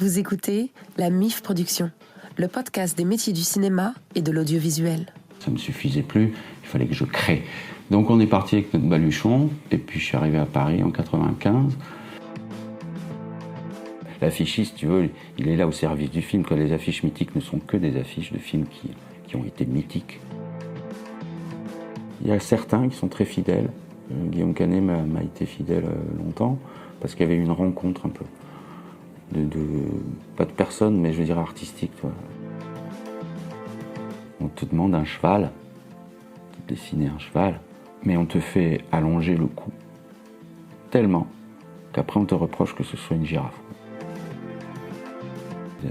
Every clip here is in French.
Vous écoutez la MIF Production, le podcast des métiers du cinéma et de l'audiovisuel. Ça ne me suffisait plus, il fallait que je crée. Donc on est parti avec notre baluchon, et puis je suis arrivé à Paris en 95. L'affichiste, tu veux, il est là au service du film, quand les affiches mythiques ne sont que des affiches de films qui ont été mythiques. Il y a certains qui sont très fidèles. Guillaume Canet m'a été fidèle longtemps, parce qu'il y avait une rencontre un peu. Pas de personne, mais je veux dire artistique. Toi. On te demande un cheval, de dessiner un cheval, mais on te fait allonger le cou tellement qu'après on te reproche que ce soit une girafe.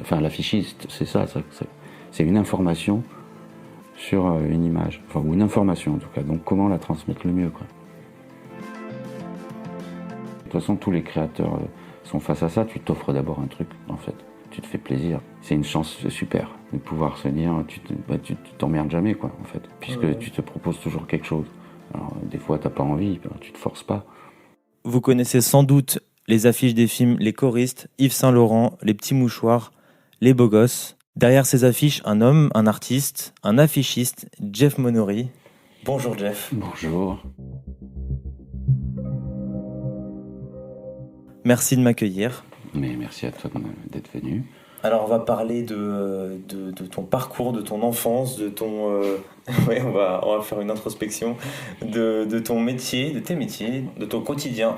Enfin, l'affichiste, c'est ça, c'est une information sur une image, enfin, ou une information en tout cas, donc comment la transmettre le mieux, quoi. De toute façon, tous les créateurs sont face à ça, tu t'offres d'abord un truc, en fait. Tu te fais plaisir. C'est une chance super de pouvoir se dire, tu t'emmerdes jamais, quoi, en fait, puisque tu te proposes toujours quelque chose. Alors, des fois, t'as pas envie, tu te forces pas. Vous connaissez sans doute les affiches des films Les Choristes, Yves Saint-Laurent, Les Petits Mouchoirs, Les Beaux Gosses. Derrière ces affiches, un homme, un artiste, un affichiste, Jeff Monory. Bonjour Jeff. Bonjour. Merci de m'accueillir. Mais merci à toi d'être venu. Alors on va parler de ton parcours, de ton enfance, de ton... ouais, on va faire une introspection de ton métier, de tes métiers, de ton quotidien.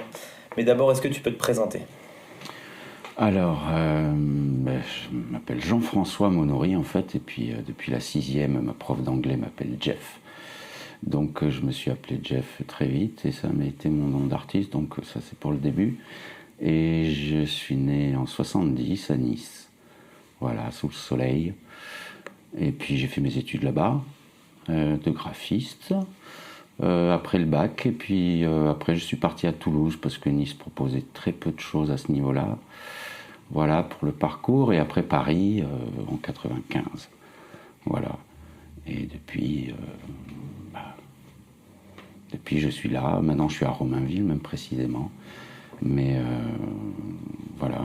Mais d'abord, est-ce que tu peux te présenter ? Alors, je m'appelle Jean-François Monory en fait, et puis depuis la 6e, ma prof d'anglais m'appelle Jeff. Donc je me suis appelé Jeff très vite, et ça m'a été mon nom d'artiste, donc ça c'est pour le début. Et je suis né en 70 à Nice, voilà, sous le soleil. Et puis j'ai fait mes études là-bas, de graphiste, après le bac. Et puis après je suis parti à Toulouse, parce que Nice proposait très peu de choses à ce niveau-là. Voilà, pour le parcours. Et après Paris, en 95. Voilà. Et depuis je suis là. Maintenant je suis à Romainville, même précisément. Mais voilà.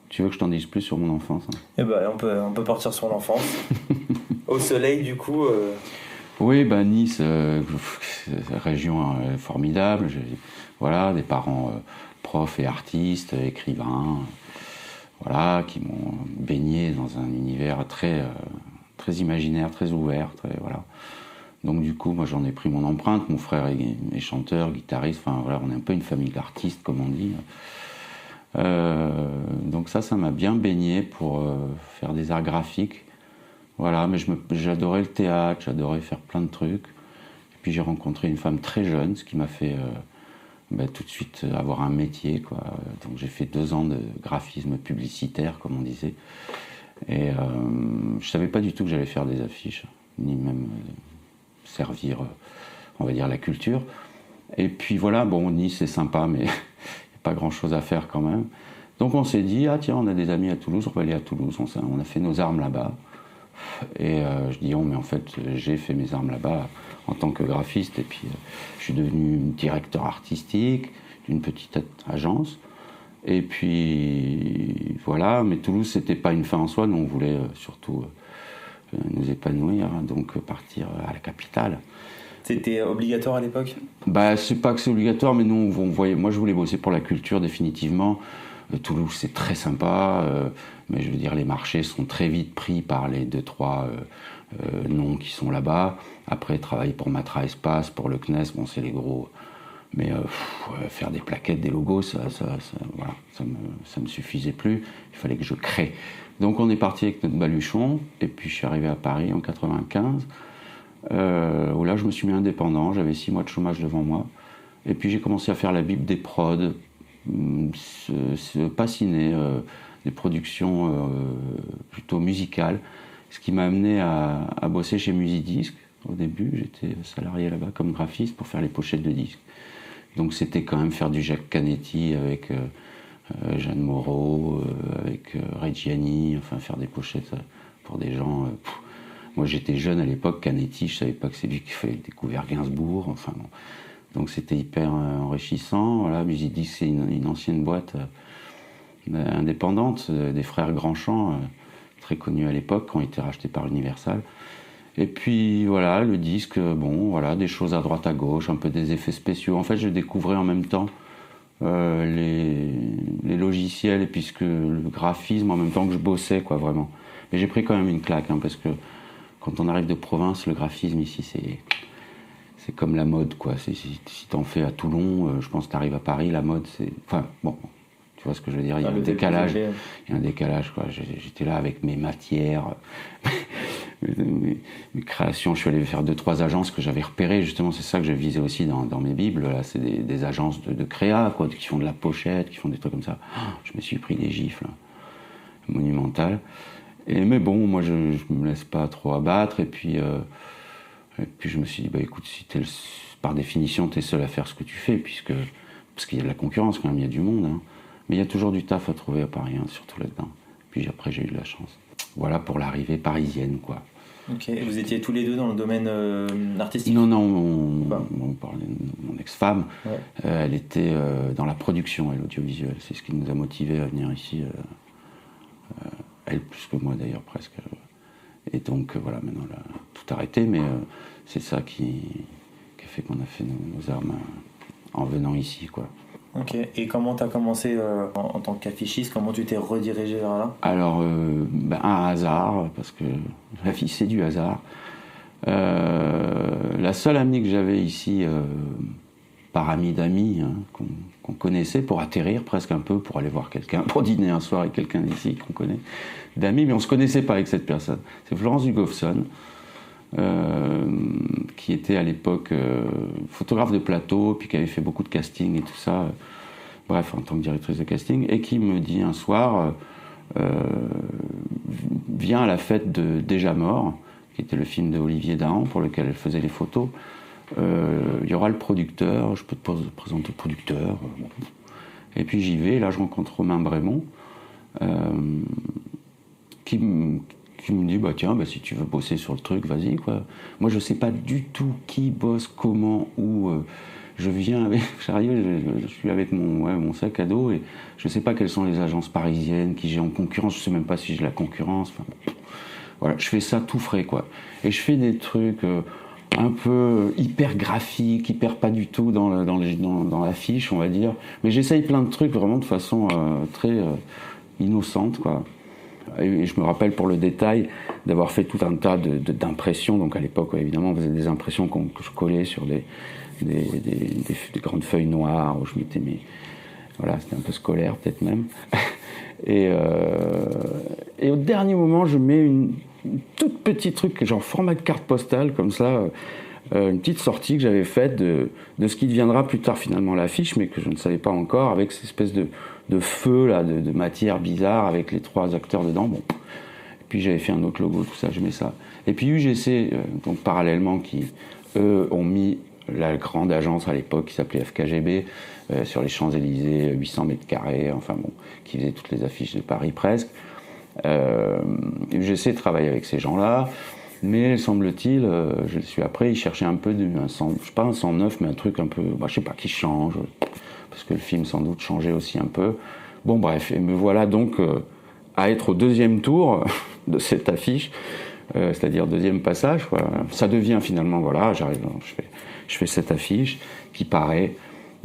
Tu veux que je t'en dise plus sur mon enfance, hein ? Eh ben, on peut partir sur l'enfance. Au soleil, du coup. Oui, Nice, région formidable. Voilà, des parents profs et artistes, écrivains, voilà, qui m'ont baigné dans un univers très, très imaginaire, très ouvert, voilà. Donc du coup, moi j'en ai pris mon empreinte. Mon frère est chanteur, guitariste. Enfin voilà, on est un peu une famille d'artistes, comme on dit. Donc ça m'a bien baigné pour faire des arts graphiques. Voilà, mais j'adorais le théâtre, j'adorais faire plein de trucs. Et puis j'ai rencontré une femme très jeune, ce qui m'a fait tout de suite avoir un métier, quoi. Donc j'ai fait 2 ans de graphisme publicitaire, comme on disait. Et je savais pas du tout que j'allais faire des affiches, ni même servir, on va dire, la culture. Et puis voilà, bon, Nice c'est sympa, mais il n'y a pas grand-chose à faire quand même. Donc on s'est dit, ah tiens, on a des amis à Toulouse, on va aller à Toulouse. On a fait nos armes là-bas. Et je dis, mais en fait, j'ai fait mes armes là-bas en tant que graphiste. Et puis je suis devenu directeur artistique d'une petite agence. Et puis voilà, mais Toulouse, c'était pas une fin en soi. Nous, on voulait surtout nous épanouir, donc partir à la capitale. C'était obligatoire à l'époque ? C'est pas que c'est obligatoire, mais nous, on voyait. Moi, je voulais bosser pour la culture, définitivement. Toulouse, c'est très sympa, mais je veux dire, les marchés sont très vite pris par les 2-3 noms qui sont là-bas. Après, travailler pour Matra Espace, pour le CNES, bon, c'est les gros. Mais faire des plaquettes, des logos, voilà, ça me suffisait plus. Il fallait que je crée. Donc on est parti avec notre baluchon, et puis je suis arrivé à Paris en 95, où là je me suis mis indépendant, j'avais 6 mois de chômage devant moi. Et puis j'ai commencé à faire la Bible des prods, pas ciné, des productions plutôt musicales, ce qui m'a amené à bosser chez Musidisc. Au début, j'étais salarié là-bas comme graphiste pour faire les pochettes de disques. Donc c'était quand même faire du Jacques Canetti avec Jeanne Moreau, avec Reggiani, enfin faire des pochettes pour des gens. Moi j'étais jeune à l'époque, Canetti, je savais pas que c'est lui qui avait découvert Gainsbourg, enfin bon. Donc c'était hyper enrichissant. Voilà, Musidisc, c'est une ancienne boîte indépendante, des frères Grandchamp, très connus à l'époque, qui ont été rachetés par Universal. Et puis voilà, le disque, bon, voilà, des choses à droite à gauche, un peu des effets spéciaux. En fait, je découvrais en même temps les logiciels et puis le graphisme en même temps que je bossais, quoi, vraiment. Mais j'ai pris quand même une claque, hein, parce que quand on arrive de province, le graphisme ici, c'est comme la mode, quoi. Si t'en fais à Toulon, je pense que t'arrives à Paris, la mode, c'est... Enfin, bon, tu vois ce que je veux dire, il y a un décalage. Il y a un décalage, quoi. J'étais là avec mes matières, mes créations. Je suis allé faire 2-3 agences que j'avais repérées, justement, c'est ça que je visais aussi dans mes bibles. Là, c'est des agences de créa, quoi, qui font de la pochette, qui font des trucs comme ça. Je me suis pris des gifles monumentales. Mais bon, moi, je me laisse pas trop abattre, et puis je me suis dit, bah écoute, si par définition, t'es seul à faire ce que tu fais, parce qu'il y a de la concurrence quand même, il y a du monde, hein. Mais il y a toujours du taf à trouver à Paris, hein, surtout là-dedans. Puis après, j'ai eu de la chance. Voilà pour l'arrivée parisienne, quoi. Ok, et vous étiez tous les deux dans le domaine artistique ? Non, on parlait de mon ex-femme, ouais. Elle était dans la production, l'audiovisuel. C'est ce qui nous a motivés à venir ici. Elle plus que moi d'ailleurs, presque. Et donc voilà, maintenant elle a tout arrêté, mais c'est ça qui a fait qu'on a fait nos armes en venant ici, quoi. Ok, et comment tu as commencé en tant qu'affichiste ? Comment tu t'es redirigé vers là ? Alors, un hasard, parce que la vie c'est du hasard. La seule amie que j'avais ici, par amie d'amis, hein, qu'on connaissait, pour atterrir presque un peu, pour aller voir quelqu'un, pour dîner un soir avec quelqu'un d'ici qu'on connaît, d'amis, mais on ne se connaissait pas avec cette personne. C'est Florence Dugofson, qui était à l'époque photographe de plateau, puis qui avait fait beaucoup de casting et tout ça, bref, en tant que directrice de casting, et qui me dit un soir, viens à la fête de Déjà Mort, qui était le film de Olivier Dahan, pour lequel elle faisait les photos. Il y aura le producteur, je peux te présenter le producteur. Et puis j'y vais, là je rencontre Romain Brémond, qui me dit, tiens, si tu veux bosser sur le truc, vas-y, quoi. Moi je sais pas du tout qui bosse, comment, où. J'arrive, je suis avec mon sac à dos, et je sais pas quelles sont les agences parisiennes qui j'ai en concurrence, je sais même pas si j'ai la concurrence. Enfin, voilà, je fais ça tout frais, quoi. Et je fais des trucs un peu hyper graphiques, hyper pas du tout dans l'affiche, on va dire. Mais j'essaye plein de trucs vraiment de façon très innocente, quoi. Et je me rappelle, pour le détail, d'avoir fait tout un tas d'impressions. Donc à l'époque, évidemment, on faisait des impressions que je collais sur des grandes feuilles noires où je mettais mes... Voilà, c'était un peu scolaire peut-être même. Et au dernier moment, je mets une toute petite truc, genre format de carte postale, comme ça, une petite sortie que j'avais faite de ce qui deviendra plus tard finalement l'affiche, mais que je ne savais pas encore, avec cette espèce de feu, là, de matière bizarre, avec les 3 acteurs dedans. Bon. Et puis j'avais fait un autre logo, tout ça, je mets ça. Et puis UGC, donc parallèlement, qui, eux, ont mis la grande agence à l'époque qui s'appelait FKGB, sur les Champs-Élysées, 800 mètres carrés, enfin bon, qui faisait toutes les affiches de Paris presque. J'essaie de travailler avec ces gens-là, mais semble-t-il, je suis après, ils cherchaient un peu je sais pas un 109, mais un truc un peu, je sais pas, qui change, parce que le film sans doute changeait aussi un peu. Bon bref, et me voilà donc à être au 2e tour de cette affiche, c'est-à-dire 2e passage, quoi. Ça devient finalement, voilà, j'arrive, je fais cette affiche qui paraît,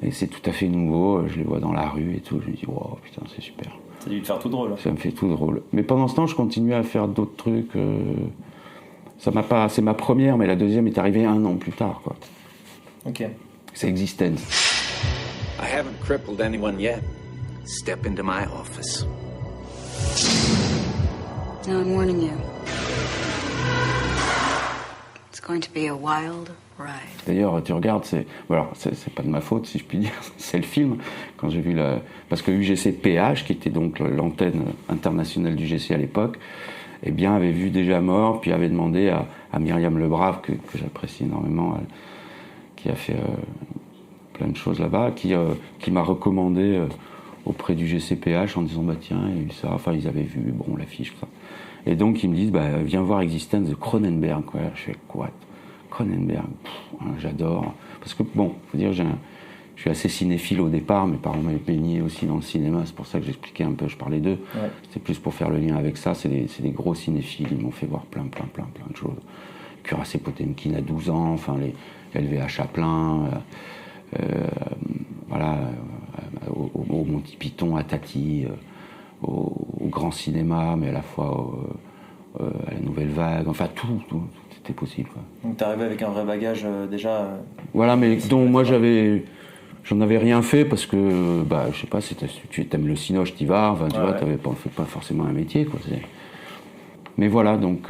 et c'est tout à fait nouveau, je les vois dans la rue et tout, je me dis, wow, putain, c'est super. Ça a dû te faire tout drôle. Ça me fait tout drôle. Mais pendant ce temps, je continuais à faire d'autres trucs. C'est ma première, mais la 2e est arrivée 1 an plus tard, quoi. Ok. C'est Existence. I haven't crippled anyone yet. Step into my office. Now I'm warning you. It's going to be a wild ride. D'ailleurs, tu regardes, c'est pas de ma faute, si je puis dire, c'est le film. Quand j'ai vu parce que UGC PH, qui était donc l'antenne internationale du GC à l'époque, eh bien, avait vu Déjà Mort, puis avait demandé à Myriam Lebrave, que j'apprécie énormément, qui a fait plein de choses là-bas, qui m'a recommandé auprès du GCPH en disant, tiens, il y a eu ça, enfin, ils avaient vu, l'affiche, tout ça. Et donc, ils me disent, viens voir Existence de Cronenberg, quoi. Je fais quoi ? Cronenberg, j'adore. Parce que, faut dire, je suis assez cinéphile au départ, mes parents m'avaient baigné aussi dans le cinéma, c'est pour ça que j'expliquais un peu, je parlais d'eux. Ouais. C'était plus pour faire le lien avec ça, c'est des gros cinéphiles, ils m'ont fait voir plein de choses. Cuirassé Potemkin à 12 ans, enfin les LVH Chaplin, au Monty Python, à Tati, au grand cinéma, mais à la fois à la Nouvelle Vague, enfin tout c'était possible, quoi. Donc t'es arrivé avec un vrai bagage déjà. Voilà, mais dont moi j'en avais rien fait parce que, je sais pas, tu aimes le cinoche, t'y vas, enfin, tu vois, t'avais pas forcément un métier, quoi. Mais voilà, donc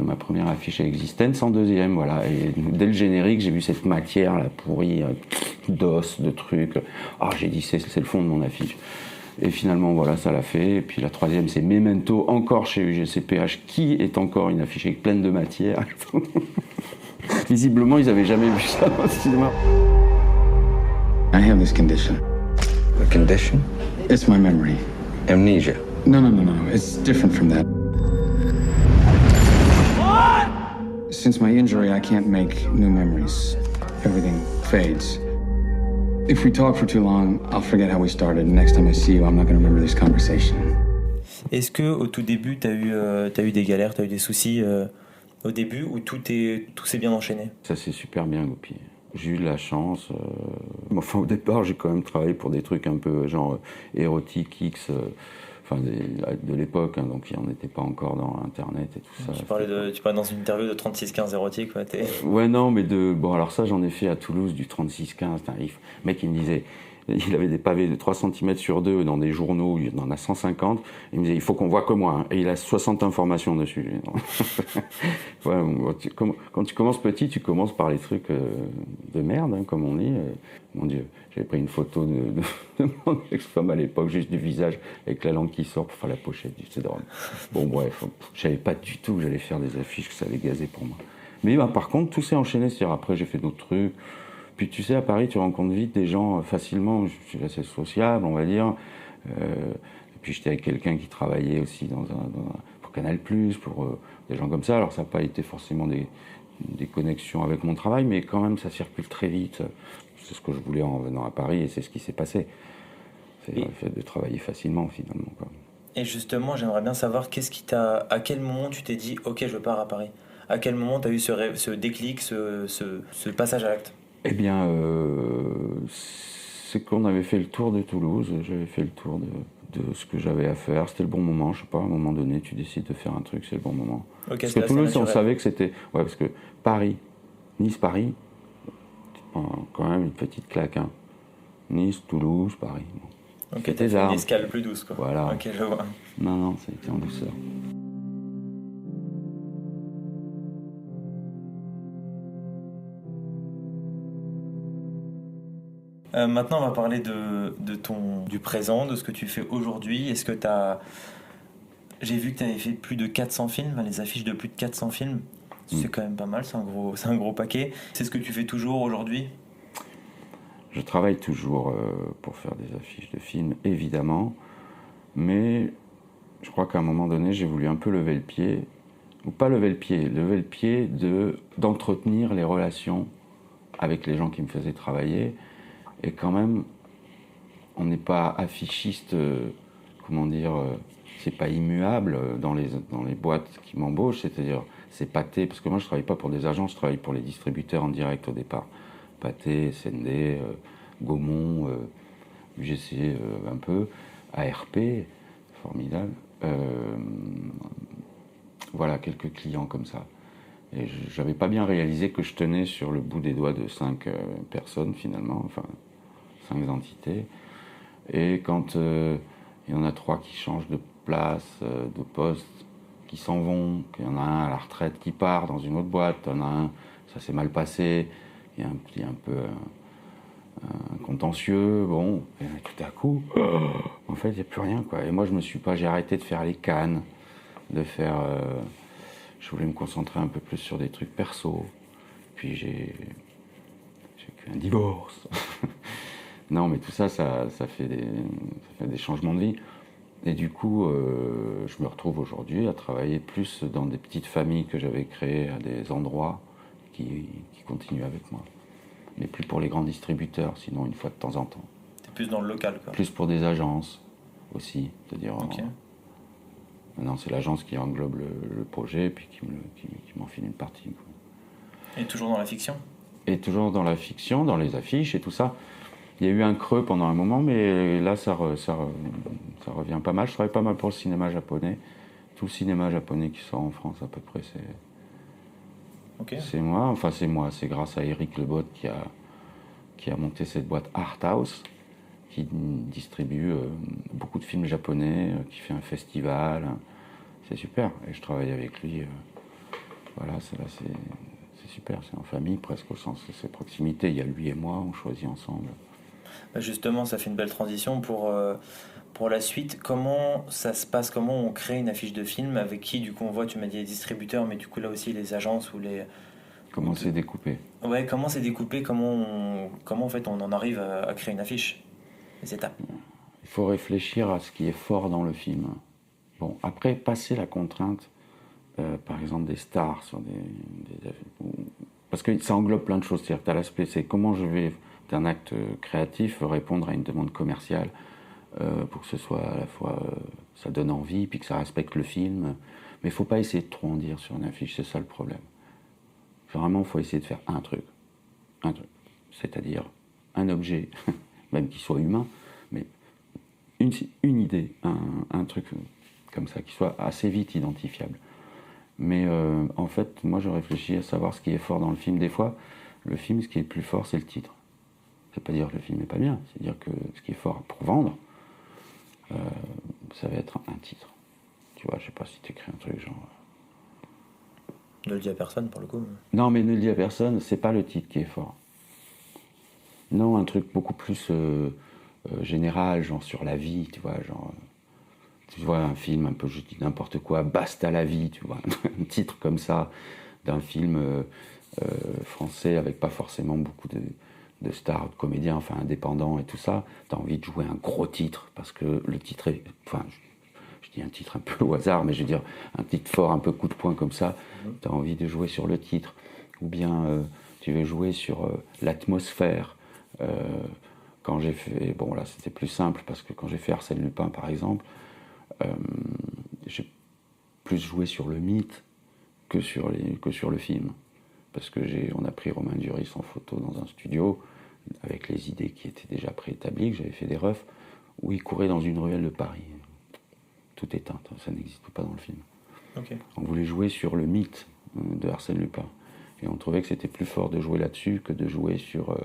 ma première affiche Existence en deuxième, voilà. Et dès le générique, j'ai vu cette matière là pourrie, d'os, de trucs. J'ai dit c'est le fond de mon affiche. Et finalement, voilà, ça l'a fait. Et puis la troisième, c'est Memento, encore chez UGCPH, qui est encore une affiche pleine de matière. Visiblement, ils n'avaient jamais vu ça dans le cinéma. I have this condition. The condition? It's my memory. Amnesia. No. It's different from that. Since my injury, I can't make new memories. Everything fades. If we talk for too long, I'll forget how we started. Next time I see you, I'm not going to remember this conversation. Est-ce que au tout début, t'as eu des galères, t'as eu des soucis au début, ou tout s'est bien enchaîné? Ça s'est super bien goupillé. J'ai eu de la chance. Au départ, j'ai quand même travaillé pour des trucs un peu genre érotique X, de l'époque, hein, donc on n'était pas encore dans Internet et tout ça. Tu parlais dans une interview de 3615 érotique, ouais. Ouais, non, mais alors ça, j'en ai fait à Toulouse du 3615. Le mec, il me disait, il avait des pavés de 3 cm sur 2 dans des journaux, il en a 150. Il me disait, il faut qu'on voit que moi, hein. Et il a 60 informations dessus. Quand tu commences petit, tu commences par les trucs de merde, hein, comme on dit. Mon Dieu, j'avais pris une photo de mon ex-femme à l'époque, juste du visage, avec la langue qui sort pour faire la pochette du CD-ROM. Bon, bref, je savais pas du tout que j'allais faire des affiches, que ça allait gazer pour moi. Mais par contre, tout s'est enchaîné. C'est-à-dire, après, j'ai fait d'autres trucs. Puis tu sais, à Paris, tu rencontres vite des gens facilement. Je suis assez sociable, on va dire. Et puis j'étais avec quelqu'un qui travaillait aussi pour Canal+, pour des gens comme ça. Alors ça n'a pas été forcément des connexions avec mon travail, mais quand même, ça circule très vite. C'est ce que je voulais en venant à Paris et c'est ce qui s'est passé. C'est le fait de travailler facilement, finalement, quoi. Et justement, j'aimerais bien savoir à quel moment tu t'es dit « Ok, je pars à Paris ». À quel moment tu as eu ce déclic, ce passage à l'acte? Eh bien, c'est qu'on avait fait le tour de Toulouse, j'avais fait le tour de ce que j'avais à faire, c'était le bon moment, je sais pas, à un moment donné, tu décides de faire un truc, c'est le bon moment. Okay, parce que Toulouse, on savait que c'était... Ouais, parce que Nice-Paris, quand même une petite claque, hein. Nice, Toulouse, Paris. Bon. Ok, t'as fait une escale plus douce, quoi. Voilà. Ok, je vois. Non, ça a été en douceur. Maintenant, on va parler du présent, de ce que tu fais aujourd'hui. Est-ce que j'ai vu que tu avais fait plus de 400 films, les affiches de plus de 400 films. C'est quand même pas mal, c'est un gros paquet. C'est ce que tu fais toujours aujourd'hui? Je travaille toujours pour faire des affiches de films, évidemment. Mais je crois qu'à un moment donné, j'ai voulu un peu lever le pied. Ou pas lever le pied d'entretenir les relations avec les gens qui me faisaient travailler. Et quand même, on n'est pas affichiste, c'est pas immuable dans les boîtes qui m'embauchent, c'est-à-dire c'est Pathé, parce que moi je travaille pas pour des agences, je travaille pour les distributeurs en direct au départ. Pathé, SND, Gaumont, UGC un peu, ARP, formidable. Voilà, quelques clients comme ça. Et j'avais pas bien réalisé que je tenais sur le bout des doigts de 5 personnes finalement, enfin 5 entités. Et quand il y en a 3 qui changent de place, de poste, qui s'en vont, qu'il y en a un à la retraite qui part dans une autre boîte, il y en a un, ça s'est mal passé, il y a un peu un contentieux, bon, et tout à coup, en fait, il n'y a plus rien, quoi. Et moi, j'ai arrêté de faire les cannes, je voulais me concentrer un peu plus sur des trucs perso, puis j'ai eu un divorce. Non, mais tout ça fait des changements de vie. Et du coup, je me retrouve aujourd'hui à travailler plus dans des petites familles que j'avais créées à des endroits qui continuent avec moi. mais plus pour les grands distributeurs, sinon une fois de temps en temps. T'es plus dans le local, quoi. Plus pour des agences aussi, c'est-à-dire... Ok. Maintenant, c'est l'agence qui englobe le projet et puis qui m'en file une partie, quoi. Et toujours dans la fiction? Et toujours dans la fiction, dans les affiches et tout ça. Il y a eu un creux pendant un moment, mais là, ça revient pas mal. Je travaille pas mal pour le cinéma japonais. Tout le cinéma japonais qui sort en France, à peu près, c'est moi. Enfin, c'est moi. C'est grâce à Eric Lebot qui a monté cette boîte Art House, qui distribue beaucoup de films japonais, qui fait un festival. C'est super. Et je travaille avec lui. Voilà, c'est super. C'est en famille, presque, au sens de ses proximités. Il y a lui et moi, on choisit ensemble. Justement, ça fait une belle transition pour la suite. Comment ça se passe? Comment on crée une affiche de film? Avec qui, du coup, on voit, tu m'as dit les distributeurs, mais du coup, là aussi, les agences ou les... Comment c'est découpé? Ouais, comment c'est découpé? Comment en fait, on en arrive à créer une affiche? Les étapes. Il faut réfléchir à ce qui est fort dans le film. Bon, après, passer la contrainte, par exemple, des stars sur parce que ça englobe plein de choses. C'est-à-dire que tu as l'aspect, c'est comment je vais, d'un acte créatif, répondre à une demande commerciale pour que ce soit à la fois, ça donne envie, puis que ça respecte le film. Mais il ne faut pas essayer de trop en dire sur une affiche, c'est ça le problème. Vraiment, il faut essayer de faire un truc. C'est-à-dire un objet, même qui soit humain, mais une idée, un truc comme ça, qui soit assez vite identifiable. Mais en fait, moi, je réfléchis à savoir ce qui est fort dans le film. Des fois, le film, ce qui est le plus fort, c'est le titre. Ça veut pas dire que le film n'est pas bien, c'est dire que ce qui est fort pour vendre, ça va être un titre. Tu vois, je sais pas si tu écris un truc genre... Ne le dis à personne, pour le coup. Non, mais ne le dis à personne, c'est pas le titre qui est fort. Non, un truc beaucoup plus général, genre sur la vie, tu vois, genre... Tu vois, un film un peu, je dis n'importe quoi, Basta la vie, tu vois, un titre comme ça, d'un film français avec pas forcément beaucoup de stars, de comédiens, enfin indépendants et tout ça. T'as envie de jouer un gros titre, parce que le titre est... Enfin, je dis un titre un peu au hasard, mais je veux dire, un titre fort, un peu coup de poing comme ça, t'as envie de jouer sur le titre. Ou bien, tu veux jouer sur l'atmosphère. Quand j'ai fait... Bon, là, c'était plus simple, parce que quand j'ai fait Arsène Lupin, par exemple, j'ai plus joué sur le mythe que sur le film, parce que on a pris Romain Duris en photo dans un studio avec les idées qui étaient déjà préétablies, que j'avais fait des refs, où il courait dans une ruelle de Paris, tout éteinte, ça n'existe pas dans le film. Okay. On voulait jouer sur le mythe de Arsène Lupin, et on trouvait que c'était plus fort de jouer là-dessus que de jouer sur...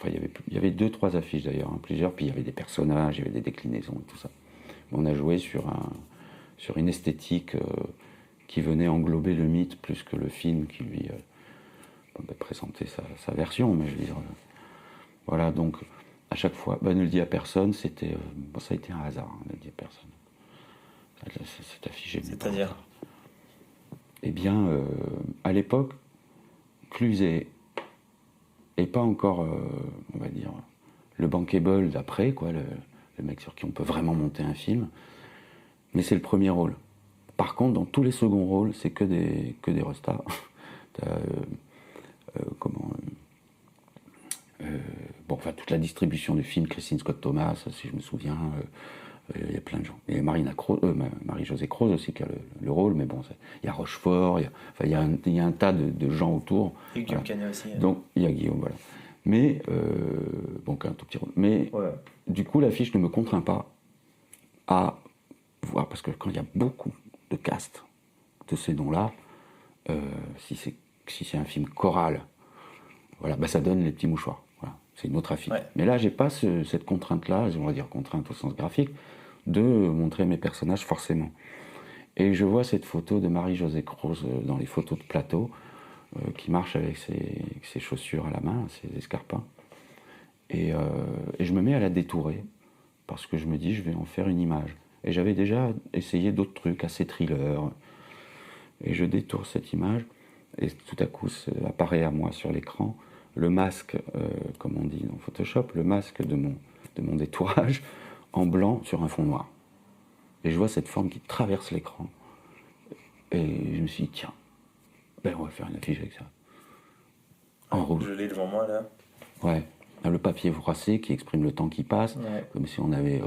Enfin, il y avait 2-3 affiches d'ailleurs, hein, plusieurs, puis il y avait des personnages, il y avait des déclinaisons et tout ça. Mais on a joué sur une esthétique qui venait englober le mythe plus que le film qui lui présentait sa version. Mais je veux dire, voilà, donc à chaque fois, ne le dis à personne, ça a été un hasard, ne le dis à personne. Cette affiche. C'est-à-dire? Eh bien, à l'époque, Cluzet et pas encore, on va dire, le bankable d'après, quoi, le mec sur qui on peut vraiment monter un film. Mais c'est le premier rôle. Par contre, dans tous les seconds rôles, c'est que des restas. Bon, enfin, toute la distribution du film, Christine Scott Thomas, si je me souviens, il y a plein de gens. Et Marie-Josée Croze aussi qui a le rôle, mais bon, il y a Rochefort, il y a un tas de gens autour. Et Guillaume Canet aussi. Donc, il y a Guillaume, voilà. Mais, bon, qu'un tout petit rôle. Mais, ouais. Du coup, l'affiche ne me contraint pas à voir, parce que quand il y a beaucoup de cast de ces noms-là, si c'est un film choral, voilà, ça donne Les Petits Mouchoirs. Voilà, c'est une autre affiche. Ouais. Mais là, j'ai pas cette contrainte-là, on va dire contrainte au sens graphique, de montrer mes personnages forcément. Et je vois cette photo de Marie-Josée Croze dans les photos de plateau, qui marche avec ses chaussures à la main, ses escarpins. Et je me mets à la détourer, parce que je me dis, je vais en faire une image. Et j'avais déjà essayé d'autres trucs, assez thriller. Et je détourne cette image, et tout à coup, apparaît à moi sur l'écran le masque, comme on dit dans Photoshop, le masque de mon détourage, en blanc sur un fond noir. Et je vois cette forme qui traverse l'écran. Et je me suis dit, tiens, on va faire une affiche avec ça. En rouge. Je l'ai devant moi là. Ouais. Le papier froissé qui exprime le temps qui passe, Ouais. comme si on avait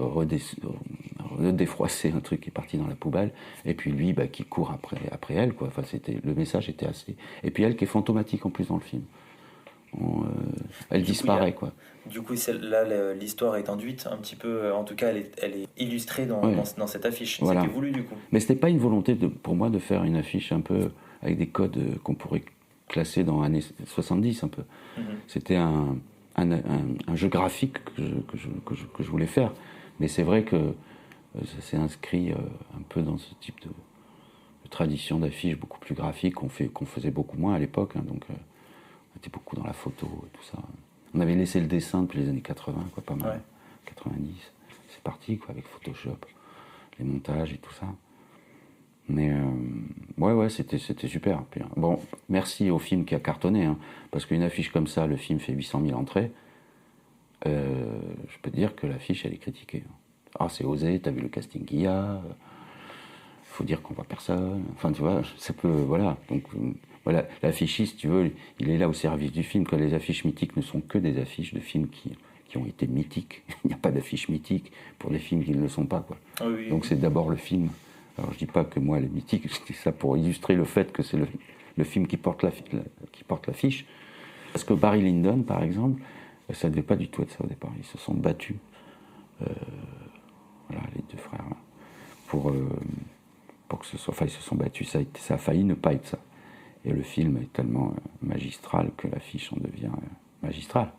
redéfroissé un truc qui est parti dans la poubelle, et puis lui qui court après elle, quoi. Enfin, le message était assez... Et puis elle qui est fantomatique en plus dans le film. Elle disparaît, quoi. Du coup, là, l'histoire est induite un petit peu, en tout cas, elle est illustrée dans cette affiche. Voilà. C'était voulu, du coup. Mais c'était pas une volonté pour moi de faire une affiche un peu avec des codes qu'on pourrait classer dans années 70 un peu. C'était un jeu graphique que je voulais faire. Mais c'est vrai que ça s'est inscrit un peu dans ce type de tradition d'affiches beaucoup plus graphiques qu'on faisait beaucoup moins à l'époque. Donc on était beaucoup dans la photo et tout ça. On avait laissé le dessin depuis les années 80, quoi, pas mal. Ouais. 90. C'est parti, quoi, avec Photoshop, les montages et tout ça. Mais ouais, c'était super. Puis, bon, merci au film qui a cartonné, hein, parce qu'une affiche comme ça, le film fait 800 000 entrées. Je peux te dire que l'affiche, elle est critiquée. Ah, c'est osé, t'as vu le casting qu'il y a. Faut dire qu'on voit personne. Enfin, tu vois, ça peut, voilà. Donc, voilà, l'affichiste, tu veux, il est là au service du film. Quand les affiches mythiques ne sont que des affiches de films qui ont été mythiques. Il n'y a pas d'affiches mythiques pour des films qui ne le sont pas, quoi. Ah oui, donc c'est d'abord le film. Alors je dis pas que moi elle est mythique, je dis ça pour illustrer le fait que c'est le film qui porte l'affiche. Parce que Barry Lyndon, par exemple, ça ne devait pas du tout être ça au départ. Ils se sont battus, voilà, les deux frères, là, pour que ce soit... Enfin, ils se sont battus, ça a failli ne pas être ça. Et le film est tellement magistral que l'affiche en devient magistrale.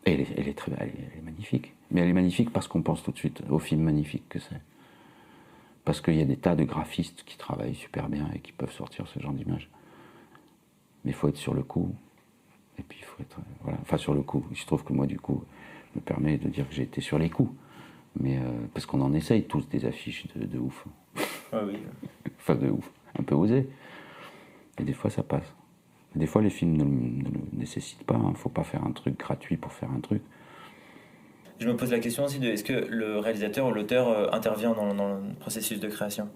Et elle est magnifique. Mais elle est magnifique parce qu'on pense tout de suite au film magnifique que c'est. Parce qu'il y a des tas de graphistes qui travaillent super bien et qui peuvent sortir ce genre d'image. Mais il faut être sur le coup. Et puis il faut être... voilà. Enfin, sur le coup. Il se trouve que moi, du coup, me permet de dire que j'ai été sur les coups. Mais parce qu'on en essaye tous des affiches de ouf. Ah oui. Enfin, de ouf. Un peu osé. Et des fois, ça passe. Et des fois, les films ne le nécessitent pas. Il ne faut pas faire un truc gratuit pour faire un truc. Je me pose la question aussi de est-ce que le réalisateur ou l'auteur intervient dans le processus de création ?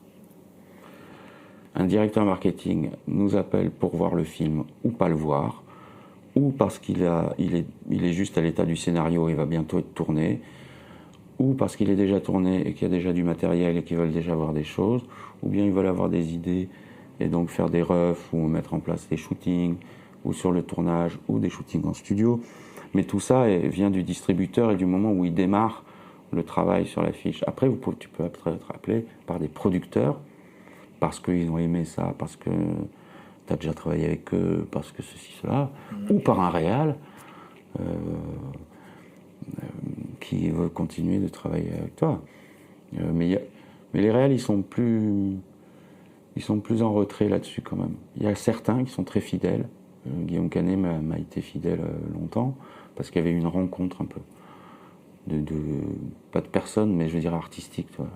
Un directeur marketing nous appelle pour voir le film ou pas le voir, ou parce qu'il est juste à l'état du scénario et va bientôt être tourné, ou parce qu'il est déjà tourné et qu'il y a déjà du matériel et qu'ils veulent déjà voir des choses, ou bien ils veulent avoir des idées et donc faire des refs ou mettre en place des shootings, ou sur le tournage, ou des shootings en studio. Mais tout ça vient du distributeur et du moment où il démarre le travail sur l'affiche. Après, tu peux être appelé par des producteurs parce qu'ils ont aimé ça, parce que tu as déjà travaillé avec eux, parce que ceci, cela, ou par un réal qui veut continuer de travailler avec toi. Mais les réals, ils sont plus en retrait là-dessus quand même. Il y a certains qui sont très fidèles. Guillaume Canet m'a été fidèle longtemps, parce qu'il y avait une rencontre un peu, pas de personne, mais je veux dire artistique. Tu vois,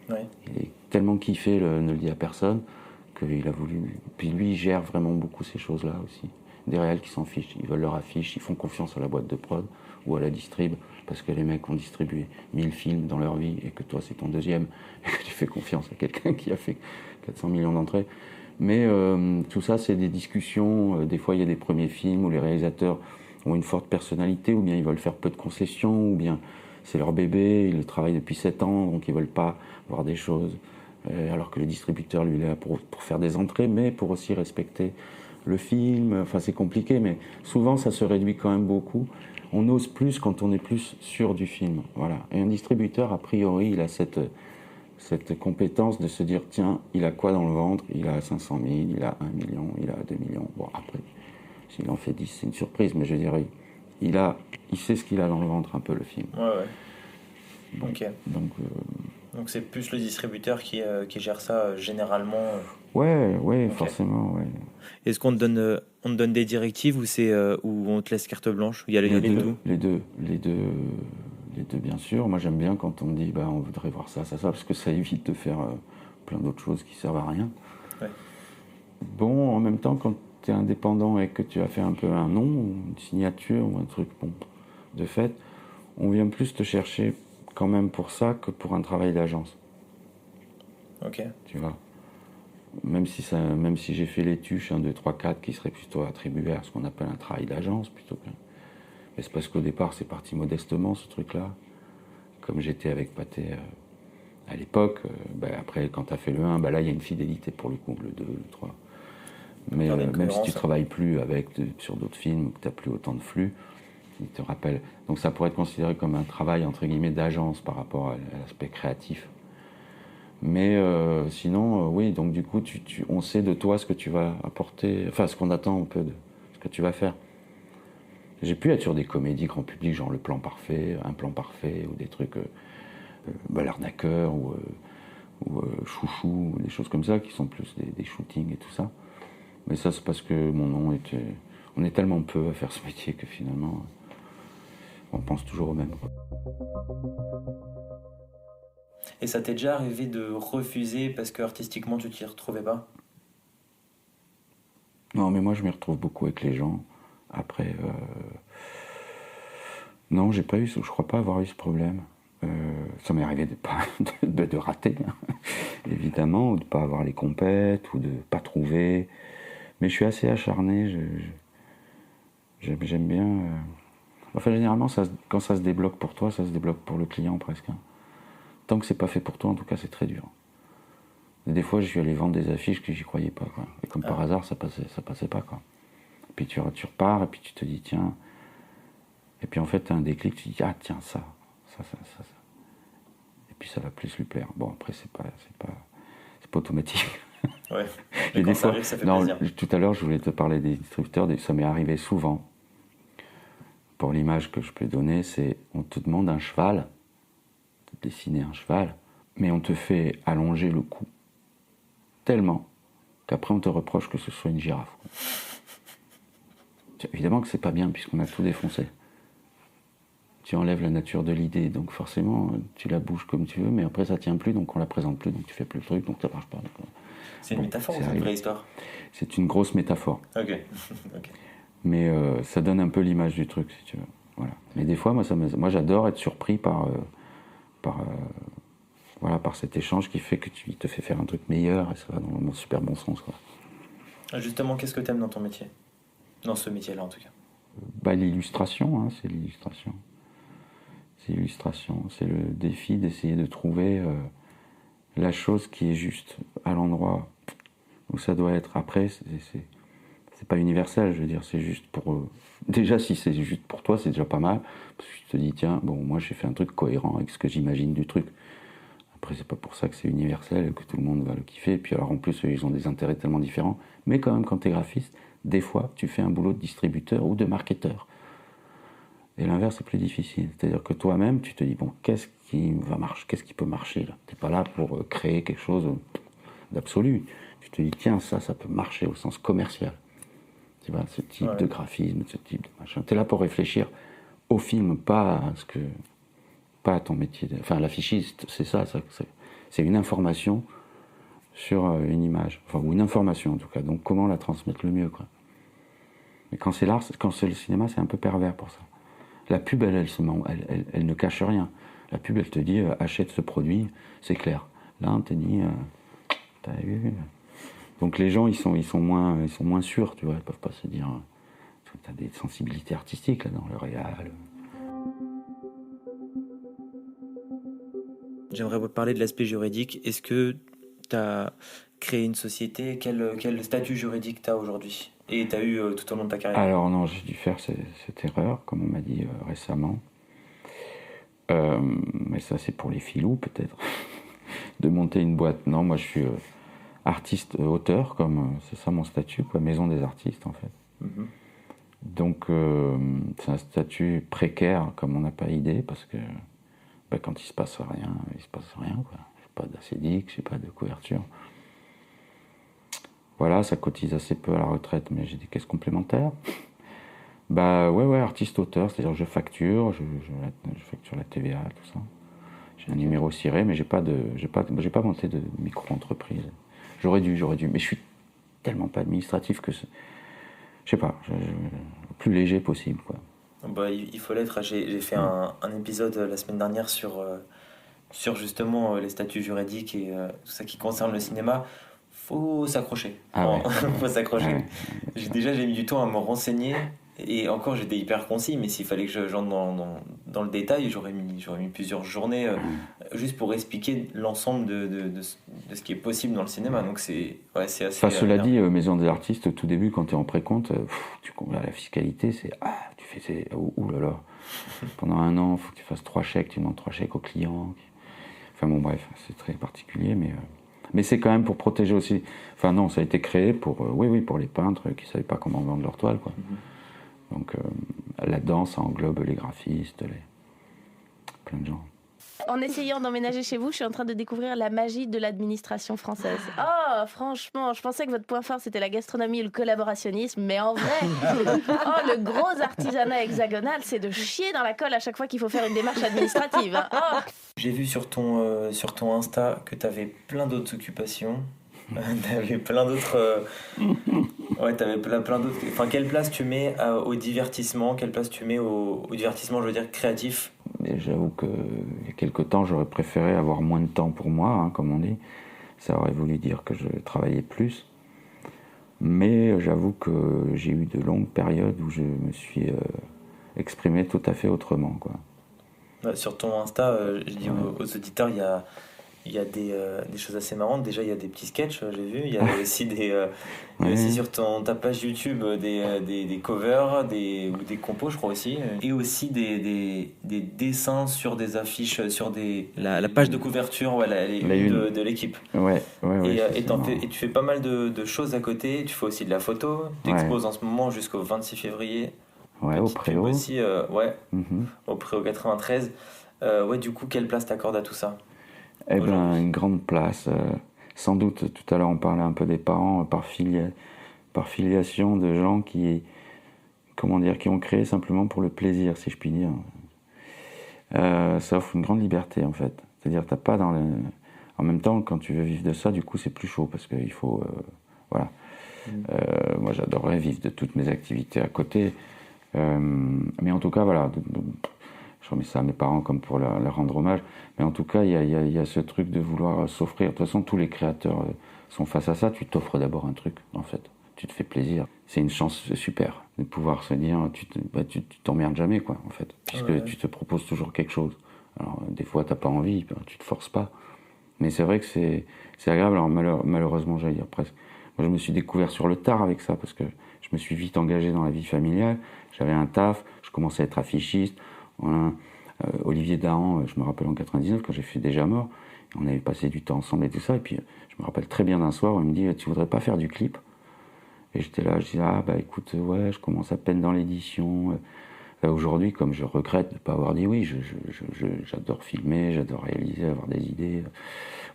Ouais. Il est tellement kiffé, ne le dit à personne, qu'il a voulu... Puis lui, il gère vraiment beaucoup ces choses-là aussi. Des réals qui s'en fichent, ils veulent leur affiche, ils font confiance à la boîte de prod ou à la distrib, parce que les mecs ont distribué 1000 films dans leur vie, et que toi c'est ton deuxième, et que tu fais confiance à quelqu'un qui a fait 400 millions d'entrées. Mais tout ça, c'est des discussions. Des fois, il y a des premiers films où les réalisateurs ont une forte personnalité, ou bien ils veulent faire peu de concessions, ou bien c'est leur bébé, ils le travaillent depuis 7 ans, donc ils veulent pas voir des choses. Alors que le distributeur, lui, il est là pour faire des entrées, mais pour aussi respecter le film. Enfin, c'est compliqué, mais souvent, ça se réduit quand même beaucoup. On ose plus quand on est plus sûr du film. Voilà. Et un distributeur, a priori, il a cette compétence de se dire, tiens, il a quoi dans le ventre? Il a 500 000, il a 1 million, il a 2 millions. Bon, après, s'il en fait 10, c'est une surprise, mais je dirais, il sait ce qu'il a dans le ventre, un peu, le film. Ouais. Bon, Ok. Donc c'est plus le distributeur qui gère ça généralement. Ouais, Okay. Forcément, ouais. Est-ce qu'on te donne des directives ou où on te laisse carte blanche? Il y a les deux. Les deux, bien sûr. Moi, j'aime bien quand on me dit, on voudrait voir ça, parce que ça évite de faire plein d'autres choses qui servent à rien. Ouais. Bon, en même temps, quand tu es indépendant et que tu as fait un peu un nom, une signature ou un truc, de fait, on vient plus te chercher quand même pour ça que pour un travail d'agence. Ok. Tu vois. même si j'ai fait les tuches 1, 2, 3, 4 qui seraient plutôt attribués à ce qu'on appelle un travail d'agence plutôt que. Mais c'est parce qu'au départ c'est parti modestement ce truc-là. Comme j'étais avec Pathé à l'époque, après quand tu as fait le 1, là il y a une fidélité pour le coup, le 2, le 3. Mais même si tu travailles plus sur d'autres films, que tu n'as plus autant de flux, il te rappelle. Donc ça pourrait être considéré comme un travail entre guillemets d'agence par rapport à l'aspect créatif. Mais sinon, oui, donc du coup, on sait de toi ce que tu vas apporter, enfin ce qu'on attend un peu de ce que tu vas faire. J'ai pu être sur des comédies grand public, genre Le Plan Parfait, Un Plan Parfait, ou des trucs L'arnaqueur, ou Chouchou, ou des choses comme ça, qui sont plus des shootings et tout ça. Mais ça, c'est parce que mon nom était... On est tellement peu à faire ce métier que finalement, on pense toujours au même. Et ça t'est déjà arrivé de refuser parce que artistiquement tu t'y retrouvais pas? Non, mais moi je m'y retrouve beaucoup avec les gens. Après, non, je crois pas avoir eu ce problème. Ça m'est arrivé de rater, hein, évidemment, ou de pas avoir les compètes, ou de pas trouver. Mais je suis assez acharné. J'aime bien. Enfin, généralement, quand ça se débloque pour toi, ça se débloque pour le client presque. Hein. Tant que c'est pas fait pour toi, en tout cas, c'est très dur. Et des fois, je suis allé vendre des affiches que j'y croyais pas, quoi. Et comme par hasard, ça passait pas, quoi. Et puis tu repars, et puis tu te dis, tiens. Et puis en fait, tu as un déclic, tu te dis, ah, tiens, ça. Et puis ça va plus lui plaire. Bon, après, c'est pas automatique. Ouais. Et des fois, arrive, ça fait plaisir. Tout à l'heure, je voulais te parler des distributeurs. Ça m'est arrivé souvent. Pour l'image que je peux donner, c'est on te demande un cheval, de dessiner un cheval, mais on te fait allonger le cou tellement qu'après on te reproche que ce soit une girafe. Évidemment que c'est pas bien puisqu'on a tout défoncé. Tu enlèves la nature de l'idée, donc forcément tu la bouges comme tu veux, mais après ça tient plus, donc on la présente plus, donc tu fais plus le truc, donc ça marche pas. C'est une métaphore ou c'est une vraie histoire? C'est une grosse métaphore. Ok. Mais ça donne un peu l'image du truc, si tu veux. Voilà. Mais des fois, moi j'adore être surpris par cet échange qui fait que il te fait faire un truc meilleur, et ça va dans le super bon sens, quoi. Justement, qu'est-ce que t'aimes dans ton métier? Dans ce métier-là, en tout cas. L'illustration, hein, c'est l'illustration. C'est l'illustration. C'est le défi d'essayer de trouver la chose qui est juste à l'endroit où ça doit être. Après, c'est pas universel, je veux dire, c'est juste pour... Déjà, si c'est juste pour toi, c'est déjà pas mal. Parce que tu te dis, tiens, bon, moi j'ai fait un truc cohérent avec ce que j'imagine du truc. Après, c'est pas pour ça que c'est universel et que tout le monde va le kiffer. Et puis alors, en plus, ils ont des intérêts tellement différents. Mais quand même, quand t'es graphiste, des fois, tu fais un boulot de distributeur ou de marketeur. Et l'inverse, c'est plus difficile. C'est-à-dire que toi-même, tu te dis, bon, qu'est-ce qui va marcher, qu'est-ce qui peut marcher là? T'es pas là pour créer quelque chose d'absolu. Tu te dis, tiens, ça peut marcher au sens commercial. Tu vois, ce type de graphisme, ce type de machin. T'es là pour réfléchir au film, pas à ton métier. Enfin, l'affichiste, c'est ça, c'est une information sur une image. Enfin, ou une information en tout cas. Donc, comment la transmettre le mieux, quoi. Mais quand c'est l'art, quand c'est le cinéma, c'est un peu pervers pour ça. La pub, elle ne cache rien. La pub, elle te dit, achète ce produit, c'est clair. Là, on te dit, t'as vu. Donc les gens, ils sont moins sûrs, tu vois. Ils peuvent pas se dire, t'as des sensibilités artistiques là dans le réal. J'aimerais vous parler de l'aspect juridique. Est-ce que tu as créé une société? Quel statut juridique tu as aujourd'hui? Et tu as eu tout au long de ta carrière? Alors non, j'ai dû faire cette erreur, comme on m'a dit récemment. Mais ça, c'est pour les filous, peut-être. De monter une boîte. Non, moi, je suis artiste, auteur, comme c'est ça mon statut, quoi, maison des artistes, en fait. Mm-hmm. Donc, c'est un statut précaire, comme on n'a pas idée, parce que quand il se passe rien, quoi. J'ai pas d'acédique, j'ai pas de couverture. Voilà, ça cotise assez peu à la retraite, mais j'ai des caisses complémentaires. Ouais, artiste-auteur, c'est-à-dire je facture, je facture la TVA, tout ça. J'ai un numéro ciré, mais j'ai pas monté de micro-entreprise. J'aurais dû, mais je suis tellement pas administratif que je sais pas, le plus léger possible, quoi. Il faut l'être. J'ai fait un épisode la semaine dernière sur justement les statuts juridiques et tout ça qui concerne le cinéma. faut s'accrocher. Ah ouais. Faut s'accrocher. Ouais. J'ai mis du temps à me renseigner. Et encore, j'étais hyper concis, mais s'il fallait que j'entre dans le détail, j'aurais mis plusieurs journées juste pour expliquer l'ensemble de ce qui est possible dans le cinéma. Donc c'est assez... Enfin, cela dit, Maison des artistes, au tout début, quand tu es en précompte, la fiscalité, ouh là là. Pendant un an, il faut que tu fasses 3 chèques, tu demandes 3 chèques aux clients. Enfin bon, bref, c'est très particulier, mais c'est quand même pour protéger aussi... Enfin non, ça a été créé pour les peintres qui ne savaient pas comment vendre leur toile, quoi. Donc là-dedans, ça englobe les graphistes, plein de gens. En essayant d'emménager chez vous, je suis en train de découvrir la magie de l'administration française. Oh, franchement, je pensais que votre point fort, c'était la gastronomie et le collaborationnisme, mais en vrai, le gros artisanat hexagonal, c'est de chier dans la colle à chaque fois qu'il faut faire une démarche administrative. Hein. Oh. J'ai vu sur ton Insta que tu avais plein d'autres occupations. T'avais plein d'autres... t'avais plein d'autres... Enfin, quelle place tu mets au divertissement ? Quelle place tu mets au divertissement, je veux dire, créatif ? Et j'avoue qu'il y a quelque temps, j'aurais préféré avoir moins de temps pour moi, hein, comme on dit. Ça aurait voulu dire que je travaillais plus. Mais j'avoue que j'ai eu de longues périodes où je me suis exprimé tout à fait autrement, quoi. Sur ton Insta, je dis aux auditeurs, il y a des choses assez marrantes. Déjà, il y a des petits sketchs, j'ai vu. Il y a aussi il y a aussi sur ta page YouTube des covers, ou des compos, je crois aussi. Et aussi des dessins sur des affiches, sur la page de couverture, de l'équipe. Et tu fais pas mal de choses à côté. Tu fais aussi de la photo. Tu exposes en ce moment jusqu'au 26 février. Ouais, au Préau. Aussi, au Préau 93. Du coup, quelle place t'accordes à tout ça ? Une grande place. Sans doute, tout à l'heure, on parlait un peu des parents par filiation de gens qui ont créé simplement pour le plaisir, si je puis dire. Ça offre une grande liberté, en fait. C'est-à-dire, t'as pas en même temps, quand tu veux vivre de ça, du coup, c'est plus chaud, parce qu'il faut... Moi, j'adorerais vivre de toutes mes activités à côté. Mais en tout cas, voilà... Je remets ça à mes parents comme pour leur rendre hommage. Mais en tout cas, il y a ce truc de vouloir s'offrir. De toute façon, tous les créateurs sont face à ça. Tu t'offres d'abord un truc, en fait. Tu te fais plaisir. C'est une chance super de pouvoir se dire, tu t'emmerdes jamais, quoi, en fait. Puisque tu te proposes toujours quelque chose. Alors, des fois, t'as pas envie, tu te forces pas. Mais c'est vrai que c'est agréable. Alors, malheureusement, j'allais dire presque. Moi, je me suis découvert sur le tard avec ça, parce que je me suis vite engagé dans la vie familiale. J'avais un taf, je commençais à être affichiste. Voilà. Olivier Dahan, je me rappelle en 99 quand j'ai fait Déjà Mort, on avait passé du temps ensemble et tout ça, et puis je me rappelle très bien d'un soir où il me dit tu voudrais pas faire du clip? Et j'étais là, je disais écoute, je commence à peine dans l'édition. Aujourd'hui, comme je regrette de ne pas avoir dit oui, j'adore filmer, j'adore réaliser, avoir des idées.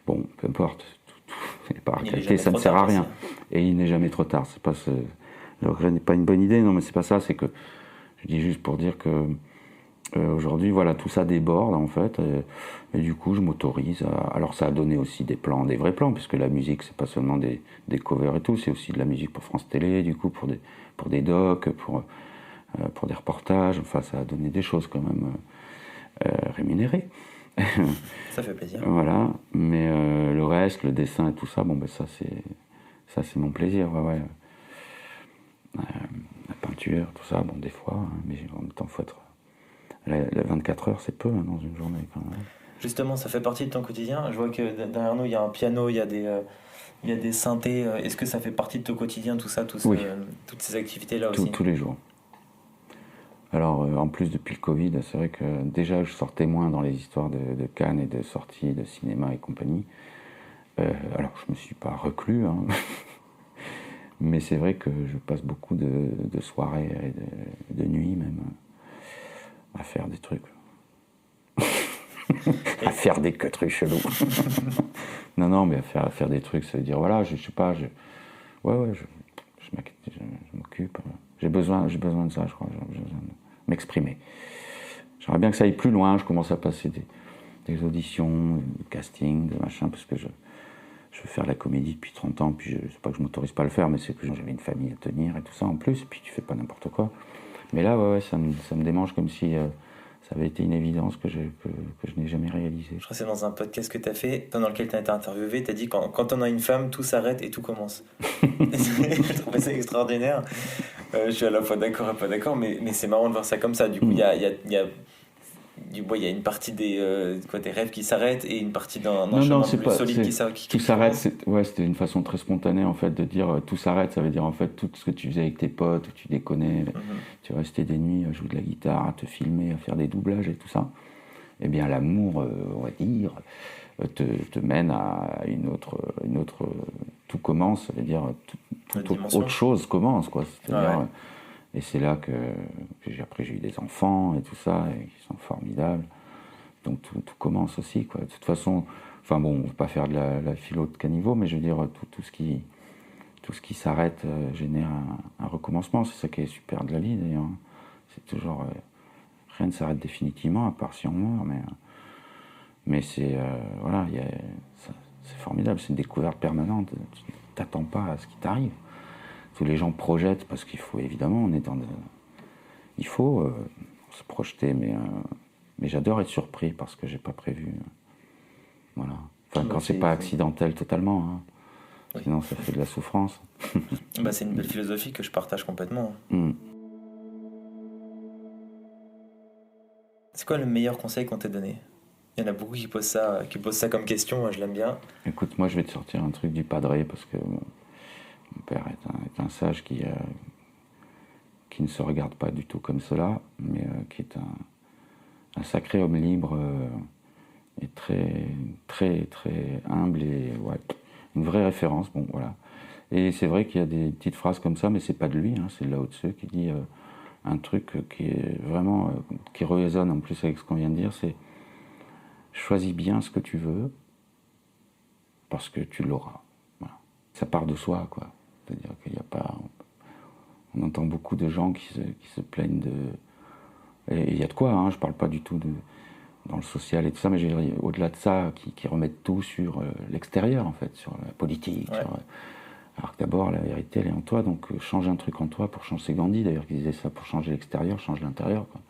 Bon, peu importe, tout n'est pas à qualité, ça ne sert à rien. Et il n'est jamais trop tard. C'est pas le regret n'est pas une bonne idée, non, mais c'est pas ça, c'est que je dis juste pour dire que aujourd'hui, voilà, tout ça déborde en fait, et du coup, je m'autorise. Alors, ça a donné aussi des vrais plans, puisque la musique, c'est pas seulement des covers et tout, c'est aussi de la musique pour France Télé, du coup, pour des docs, pour des reportages. Enfin, ça a donné des choses quand même rémunérées. Ça fait plaisir. Voilà, mais le reste, le dessin et tout ça, ça c'est mon plaisir, ouais. La peinture, tout ça, des fois, hein, mais en même temps, faut être. La 24 heures, c'est peu dans une journée quand même. Justement, ça fait partie de ton quotidien. Je vois que derrière nous, il y a un piano, il y a des synthés. Est-ce que ça fait partie de ton quotidien, tout ça, toutes ces activités-là aussi? Tous les jours. Alors, en plus, depuis le Covid, c'est vrai que déjà, je sortais moins dans les histoires de Cannes et de sorties de cinéma et compagnie. Alors, je me suis pas reclus, hein. Mais c'est vrai que je passe beaucoup de soirées et de nuits même à faire des trucs. À faire des trucs chelous. Non, mais à faire des trucs, ça veut dire, voilà, je sais pas, je m'occupe. J'ai besoin de ça, je crois. J'ai besoin de m'exprimer. J'aimerais bien que ça aille plus loin. Je commence à passer des auditions, des castings, des machins, parce que je veux faire de la comédie depuis 30 ans, puis c'est pas que je m'autorise pas à le faire, mais c'est que j'avais une famille à tenir et tout ça en plus, et puis tu fais pas n'importe quoi. Mais là, ça me démange comme si ça avait été une évidence que je n'ai jamais réalisée. Je crois que c'est dans un podcast que tu as fait, dans lequel tu as été interviewé, tu as dit quand on a une femme, tout s'arrête et tout commence. Je trouvais ça extraordinaire. Je suis à la fois d'accord et pas d'accord, mais c'est marrant de voir ça comme ça. Du coup, il y a une partie des rêves qui s'arrêtent et une partie d'un chemin plus solide qui tout s'arrête. C'était une façon très spontanée en fait de dire tout s'arrête. Ça veut dire en fait tout ce que tu faisais avec tes potes, où tu déconnais, tu restais des nuits à jouer de la guitare, à te filmer, à faire des doublages et tout ça. Eh bien l'amour, on va dire, te mène à une autre. Tout commence. Ça veut dire autre chose commence quoi. C'est-à-dire, et c'est là que après j'ai eu des enfants et tout ça, et qui sont formidables. Donc tout commence aussi, quoi. De toute façon, enfin bon, on ne va pas faire de la philo de caniveau, mais je veux dire, tout ce qui s'arrête génère un recommencement. C'est ça qui est super de la vie, d'ailleurs. C'est toujours... rien ne s'arrête définitivement, à part si on meurt, mais c'est... voilà, c'est formidable, c'est une découverte permanente. Tu t'attends pas à ce qui t'arrive. Tous les gens projettent parce qu'il faut, évidemment, il faut se projeter, mais j'adore être surpris parce que j'ai pas prévu. Voilà. Enfin, quand c'est pas accidentel totalement, hein. Oui. Sinon ça fait de la souffrance. C'est une belle philosophie que je partage complètement. C'est quoi le meilleur conseil qu'on t'ait donné ? Il y en a beaucoup qui posent ça comme question, moi je l'aime bien. Écoute, moi je vais te sortir un truc du Padre parce que mon père est un sage qui ne se regarde pas du tout comme cela, mais qui est un sacré homme libre et très, très, très humble et une vraie référence. Bon, voilà. Et c'est vrai qu'il y a des petites phrases comme ça, mais c'est pas de lui, hein, c'est de Lao Tzu qui dit un truc qui est vraiment qui résonne en plus avec ce qu'on vient de dire, c'est choisis bien ce que tu veux parce que tu l'auras. Voilà. Ça part de soi, quoi. C'est-à-dire qu'il n'y a pas... On entend beaucoup de gens qui se plaignent de... Et il y a de quoi, hein, je parle pas du tout dans le social et tout ça, mais au-delà de ça, qui remettent tout sur l'extérieur, en fait, sur la politique. Ouais. Alors que d'abord, la vérité, elle est en toi, donc change un truc en toi pour changer. C'est Gandhi, d'ailleurs, qui disait ça, pour changer l'extérieur, change l'intérieur, quoi.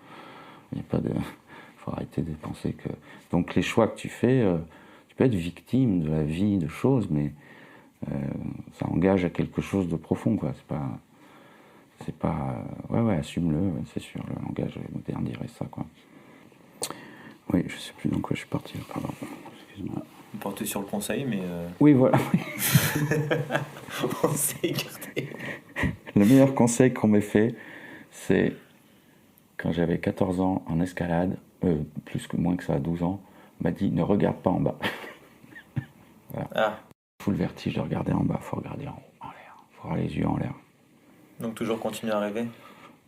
Il n'y a pas de... Il faut arrêter de penser que... Donc les choix que tu fais, tu peux être victime de la vie, de choses, mais... ça engage à quelque chose de profond, quoi. C'est pas assume-le, c'est sûr, le langage moderne dirait ça, quoi. Oui, je sais plus dans quoi je suis parti, pardon, excuse-moi. On portait sur le conseil, mais... Oui, voilà. On s'est écarté. Le meilleur conseil qu'on m'ait fait, c'est quand j'avais 14 ans en escalade, moins que ça, 12 ans, on m'a dit, ne regarde pas en bas. Voilà. Ah. Faut le vertige de regarder en bas, faut regarder en haut, en l'air. Faut avoir les yeux en l'air. Donc toujours continuer à rêver.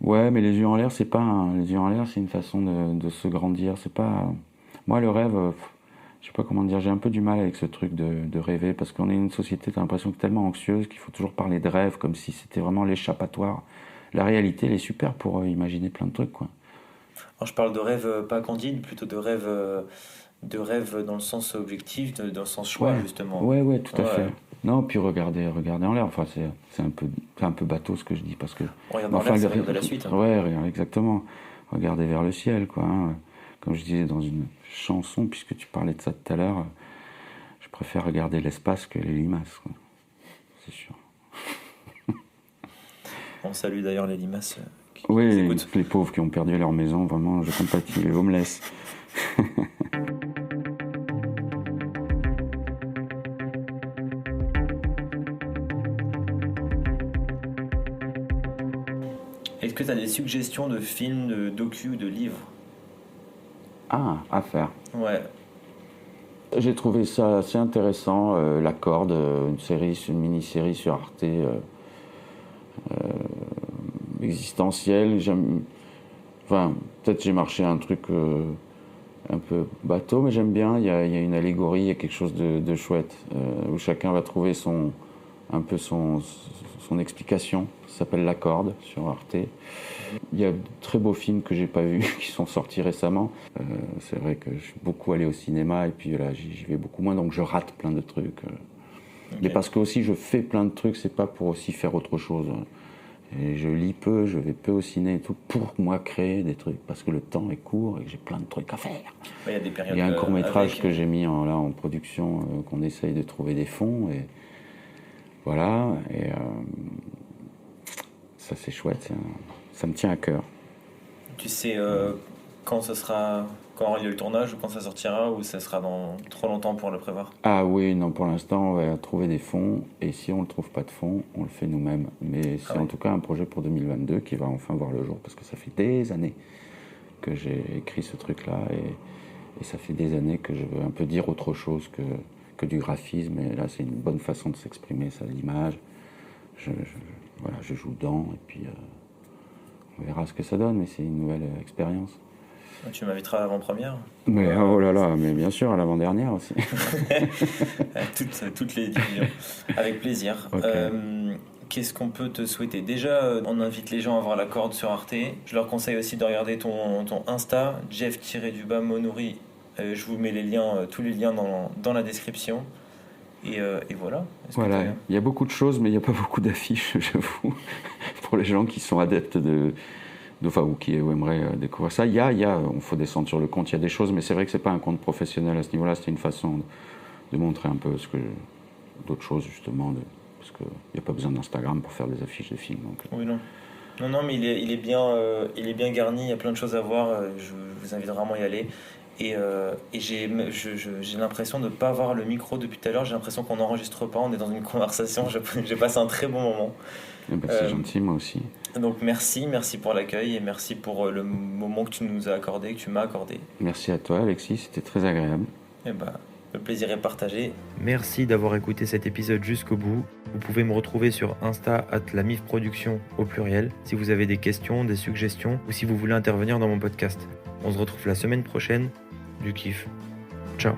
Ouais, mais les yeux en l'air, c'est pas les yeux en l'air, c'est une façon de se grandir. C'est pas. Moi, le rêve, je sais pas comment dire. J'ai un peu du mal avec ce truc de rêver parce qu'on est une société, t'as l'impression que tellement anxieuse qu'il faut toujours parler de rêve comme si c'était vraiment l'échappatoire. La réalité, elle est super pour imaginer plein de trucs, quoi. Alors, je parle de rêve pas candide, plutôt de rêve dans le sens objectif, dans le sens choix, justement. Ouais, tout à fait. Non, puis regarder en l'air. Enfin, c'est un peu bateau ce que je dis parce que. Regarder en l'air, c'est regarder la suite. Hein. Ouais, exactement. Regarder vers le ciel, quoi. Hein. Comme je disais dans une chanson, puisque tu parlais de ça tout à l'heure, je préfère regarder l'espace que les limaces, quoi. C'est sûr. On salue d'ailleurs les limaces. Oui, les pauvres qui ont perdu leur maison, vraiment, je compatis, les homeless. Est-ce que tu as des suggestions de films, de docu, de livres ? Ah, à faire. Ouais. J'ai trouvé ça assez intéressant, La Corde, une mini-série sur Arte, existentielle. Enfin, peut-être j'ai marché un truc un peu bateau, mais j'aime bien. Il y a une allégorie, il y a quelque chose de chouette, où chacun va trouver son explication. Ça s'appelle La Corde sur Arte. Il y a de très beaux films que j'ai pas vus qui sont sortis récemment. C'est vrai que je suis beaucoup allé au cinéma et puis là j'y vais beaucoup moins, donc je rate plein de trucs. Okay. Mais parce que aussi je fais plein de trucs, c'est pas pour aussi faire autre chose. Et je lis peu, je vais peu au ciné et tout, pour moi créer des trucs, parce que le temps est court et que j'ai plein de trucs à faire. Il y a des périodes. Il y a un court-métrage avec- que j'ai mis en production, qu'on essaye de trouver des fonds, et voilà, et ça c'est chouette, ça me tient à cœur. Tu sais quand aura lieu le tournage ou quand ça sortira ou ça sera dans trop longtemps pour le prévoir? Ah oui, non, pour l'instant, on va trouver des fonds, et si on ne trouve pas de fonds, on le fait nous-mêmes. Mais c'est en tout cas un projet pour 2022 qui va enfin voir le jour, parce que ça fait des années que j'ai écrit ce truc-là, et ça fait des années que je veux un peu dire autre chose que du graphisme, et là, c'est une bonne façon de s'exprimer, ça, l'image. Voilà, je joue dedans, et puis on verra ce que ça donne, mais c'est une nouvelle expérience. Tu m'inviteras à l'avant-première? Mais oh là là, mais bien sûr, à l'avant-dernière aussi. toutes les divisions. Avec plaisir. Okay. Qu'est-ce qu'on peut te souhaiter? Déjà, on invite les gens à voir la corde sur Arte. Je leur conseille aussi de regarder ton Insta, Jeff-Monouri. Je vous mets les liens, tous les liens dans la description. Et voilà. Voilà, il y a beaucoup de choses, mais il n'y a pas beaucoup d'affiches, j'avoue, pour les gens qui sont adeptes ou qui aimeraient découvrir ça. On faut descendre sur le compte, il y a des choses, mais c'est vrai que c'est pas un compte professionnel à ce niveau-là, c'est une façon de montrer un peu d'autres choses, justement, parce qu'il n'y a pas besoin d'Instagram pour faire des affiches de films. Donc. Oui, non, mais il est bien garni, il y a plein de choses à voir, je vous invite vraiment à y aller. Et j'ai l'impression de ne pas avoir le micro depuis tout à l'heure, j'ai l'impression qu'on n'enregistre pas, on est dans une conversation, j'ai passé un très bon moment. C'est gentil, moi aussi. Donc merci pour l'accueil et merci pour le moment que tu nous as accordé, que tu m'as accordé. Merci à toi, Alexis, c'était très agréable. Le plaisir est partagé. Merci d'avoir écouté cet épisode jusqu'au bout. Vous pouvez me retrouver sur Insta @lamifproduction au pluriel si vous avez des questions, des suggestions ou si vous voulez intervenir dans mon podcast. On se retrouve la semaine prochaine. Du kiff. Ciao.